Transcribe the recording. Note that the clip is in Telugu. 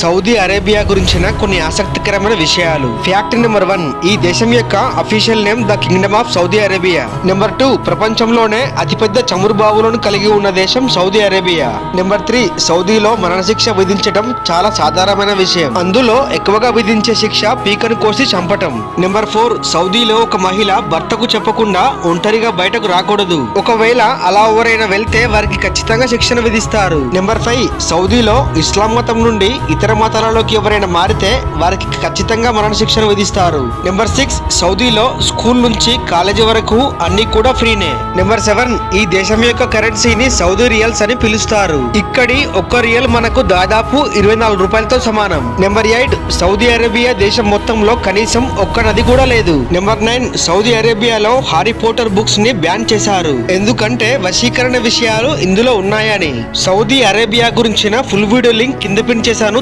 సౌదీ అరేబియా గురించిన కొన్ని ఆసక్తికరమైన విషయాలు. ఫ్యాక్ట్ నెంబర్ 1, ఈ దేశం యొక్క official name the Kingdom of Saudi Arabia. Number 2, ప్రపంచంలోనే అతిపెద్ద చమురు బావులను కలిగి ఉన్న దేశం సౌదీ అరేబియా. నెంబర్ 3, సౌదీలో మరణశిక్ష విధించడం చాలా సాధారణమైన విషయం. అందులో ఎక్కువగా విధించే శిక్ష పీకను కోసి చంపటం. నెంబర్ 4, సౌదీలో ఒక మహిళ భర్తకు చెప్పకుండా ఒంటరిగా బయటకు రాకూడదు. ఒకవేళ అలా ఎవరైనా వెళ్తే వారికి ఖచ్చితంగా శిక్షణ విధిస్తారు. నెంబర్ 5, సౌదీలో ఇస్లాం మతం నుండి ఇతర మతాలలోకి ఎవరైనా మారితే వారికి ఖచ్చితంగా మరణశిక్షను విధిస్తారు. నెంబర్ 6, సౌదీలో స్కూల్ నుంచి కాలేజీ వరకు అన్ని కూడా ఫ్రీనే. నెంబర్ 7, ఈ దేశం యొక్క కరెన్సీని సౌదీ రియల్స్ అని పిలుస్తారు. ఇక్కడి ఒక్క రియల్ మనకు దాదాపు 24 రూపాయలతో సమానం. నెంబర్ 8, సౌదీ అరేబియా దేశం మొత్తంలో కనీసం ఒక్క నది కూడా లేదు. నెంబర్ 9, సౌదీ అరేబియాలో హారీ పోటర్ బుక్స్ ని బ్యాన్ చేశారు, ఎందుకంటే వశీకరణ విషయాలు ఇందులో ఉన్నాయని. సౌదీ అరేబియా గురించిన ఫుల్ వీడియో లింక్ కింద పిన్ చేశాను,